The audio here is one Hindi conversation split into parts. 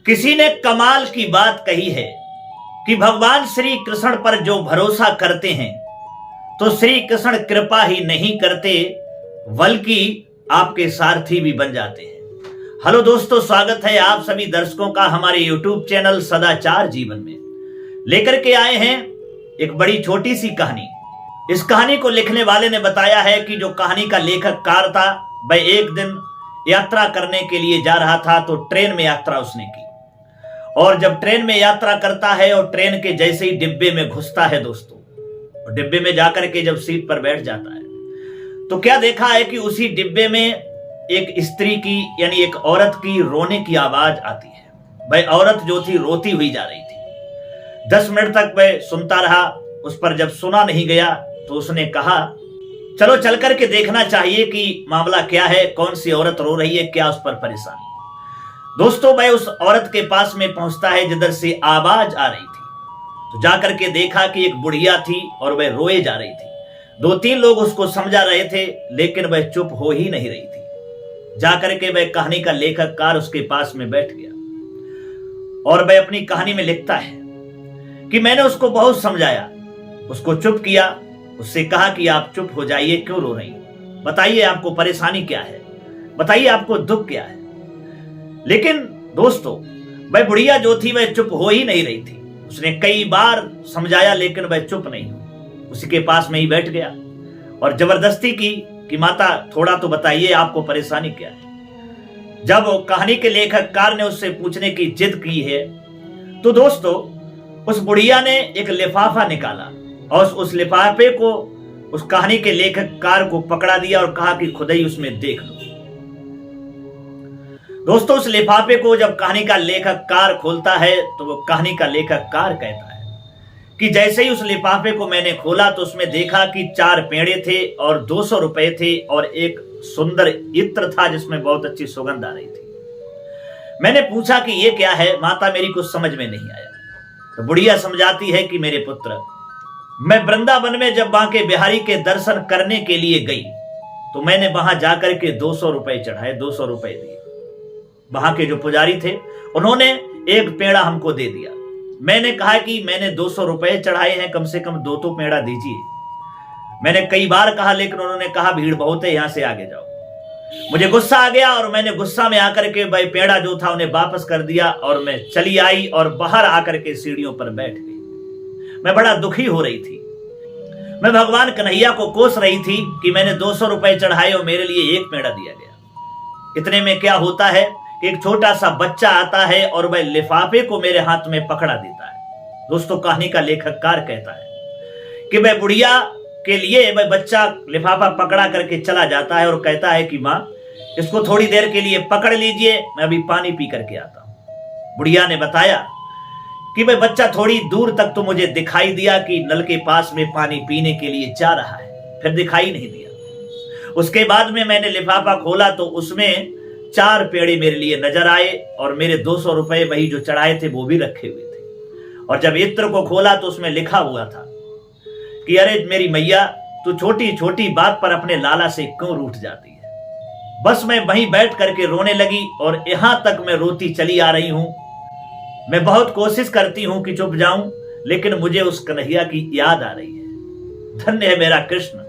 किसी ने कमाल की बात कही है कि भगवान श्री कृष्ण पर जो भरोसा करते हैं तो श्री कृष्ण कृपा ही नहीं करते बल्कि आपके सारथी भी बन जाते हैं। हेलो दोस्तों, स्वागत है आप सभी दर्शकों का हमारे यूट्यूब चैनल सदाचार जीवन में। लेकर के आए हैं एक बड़ी छोटी सी कहानी। इस कहानी को लिखने वाले ने बताया है कि जो कहानी का लेखक कार था वह एक दिन यात्रा करने के लिए जा रहा था तो ट्रेन में यात्रा उसने की। और जब ट्रेन में यात्रा करता है और ट्रेन के जैसे ही डिब्बे में घुसता है दोस्तों, और डिब्बे में जाकर के जब सीट पर बैठ जाता है तो क्या देखा है कि उसी डिब्बे में एक स्त्री की यानी एक औरत की रोने की आवाज आती है। वह औरत जो थी रोती हुई जा रही थी। 10 मिनट तक वह सुनता रहा। उस पर जब सुना नहीं गया तो उसने कहा चलो चल करके देखना चाहिए कि मामला क्या है, कौन सी औरत रो रही है, क्या उस पर परेशानी। दोस्तों वह उस औरत के पास में पहुंचता है जिधर से आवाज आ रही थी। तो जाकर के देखा कि एक बुढ़िया थी और वह रोए जा रही थी। 2-3 लोग उसको समझा रहे थे लेकिन वह चुप हो ही नहीं रही थी। जाकर के वह कहानी का लेखक कार उसके पास में बैठ गया और वह अपनी कहानी में लिखता है कि मैंने उसको बहुत समझाया, उसको चुप किया, उससे कहा कि आप चुप हो जाइए, क्यों रो रही हो, बताइए आपको परेशानी क्या है, बताइए आपको दुख क्या है। लेकिन दोस्तों वह बुढ़िया जो थी वह चुप हो ही नहीं रही थी। उसने कई बार समझाया लेकिन वह चुप नहीं हुई, उसी के पास में ही बैठ गया और जबरदस्ती की कि माता थोड़ा तो बताइए आपको परेशानी क्या है। जब कहानी के लेखक कार ने उससे पूछने की जिद की है तो दोस्तों उस बुढ़िया ने एक लिफाफा निकाला और उस लिफाफे को उस कहानी के लेखक कार को पकड़ा दिया और कहा कि खुद ही उसमें देख लो। दोस्तों उस लिफाफे को जब कहानी का लेखक कार खोलता है तो वो कहानी का लेखक कार कहता है कि जैसे ही उस लिफाफे को मैंने खोला तो उसमें देखा कि 4 पेड़े थे और 200 रुपए थे और एक सुंदर इत्र था जिसमें बहुत अच्छी सुगंध आ रही थी। मैंने पूछा कि ये क्या है माता, मेरी कुछ समझ में नहीं आया। तो बुढ़िया समझाती है कि मेरे पुत्र, मैं वृंदावन में जब बांके बिहारी के दर्शन करने के लिए गई तो मैंने वहां जाकर के 200 रुपए चढ़ाए, 200 रुपए दिए। वहां के जो पुजारी थे उन्होंने एक पेड़ा हमको दे दिया। मैंने कहा कि मैंने 200 रुपए चढ़ाए हैं, कम से कम 2 तो पेड़ा दीजिए। मैंने कई बार कहा लेकिन उन्होंने कहा भीड़ बहुत है, यहां से आगे जाओ। मुझे गुस्सा आ गया और मैंने गुस्सा में आकर के वह पेड़ा जो था उन्हें वापस कर दिया और मैं चली आई और बाहर आकर के सीढ़ियों पर बैठ गई। मैं बड़ा दुखी हो रही थी। मैं भगवान कन्हैया को कोस रही थी कि मैंने 200 रुपए चढ़ाए और मेरे लिए एक पेड़ा दिया गया। इतने में क्या होता है कि एक छोटा सा बच्चा आता है और वह लिफाफे को मेरे हाथ में पकड़ा देता है। दोस्तों कहानी का लेखक कार कहता है कि वह बुढ़िया के लिए वह बच्चा लिफाफा पकड़ा करके चला जाता है और कहता है कि मां इसको थोड़ी देर के लिए पकड़ लीजिए, मैं अभी पानी पी करके आता हूं। बुढ़िया ने बताया कि वह बच्चा थोड़ी दूर तक तो मुझे दिखाई दिया कि नल के पास में पानी पीने के लिए जा रहा है, फिर दिखाई नहीं दिया। उसके बाद में मैंने लिफाफा खोला तो उसमें 4 पेड़े मेरे लिए नजर आए और मेरे 200 रुपए वही जो चढ़ाए थे वो भी रखे हुए थे। और जब इत्र को खोला तो उसमें लिखा हुआ था कि अरे मेरी मैया, तू छोटी छोटी बात पर अपने लाला से क्यों रूठ जाती है। बस मैं वहीं बैठ करके रोने लगी और यहां तक मैं रोती चली आ रही हूं। मैं बहुत कोशिश करती हूं कि चुप जाऊं लेकिन मुझे उस कन्हैया की याद आ रही है। धन्य है मेरा कृष्ण,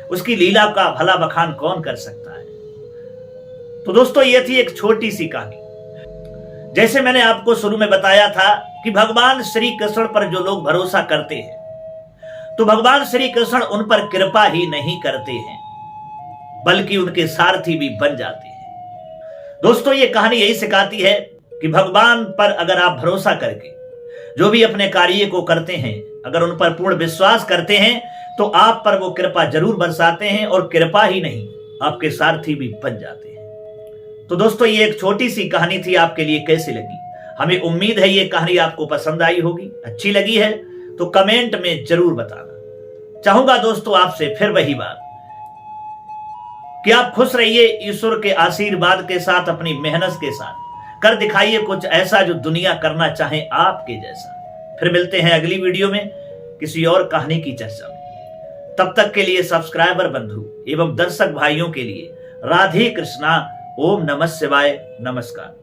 उसकी लीला का भला बखान कौन कर सकता है। तो दोस्तों ये थी एक छोटी सी कहानी। जैसे मैंने आपको शुरू में बताया था कि भगवान श्री कृष्ण पर जो लोग भरोसा करते हैं तो भगवान श्री कृष्ण उन पर कृपा ही नहीं करते हैं बल्कि उनके सारथी भी बन जाते हैं। दोस्तों ये कहानी यही सिखाती है कि भगवान पर अगर आप भरोसा करके जो भी अपने कार्य को करते हैं, अगर उन पर पूर्ण विश्वास करते हैं तो आप पर वो कृपा जरूर बरसाते हैं और कृपा ही नहीं आपके सारथी भी बन जाते हैं। तो दोस्तों ये एक छोटी सी कहानी थी, आपके लिए कैसी लगी? हमें उम्मीद है ये कहानी आपको पसंद आई होगी। अच्छी लगी है तो कमेंट में जरूर बताना। चाहूंगा दोस्तों आपसे फिर वही बात कि आप खुश रहिए ईश्वर के आशीर्वाद के साथ, अपनी मेहनत के साथ कर दिखाइए कुछ ऐसा जो दुनिया करना चाहे आपके जैसा। फिर मिलते हैं अगली वीडियो में किसी और कहानी की चर्चा में। तब तक के लिए सब्सक्राइबर बंधु एवं दर्शक भाइयों के लिए राधे कृष्णा, ओम नमः शिवाय, नमस्कार।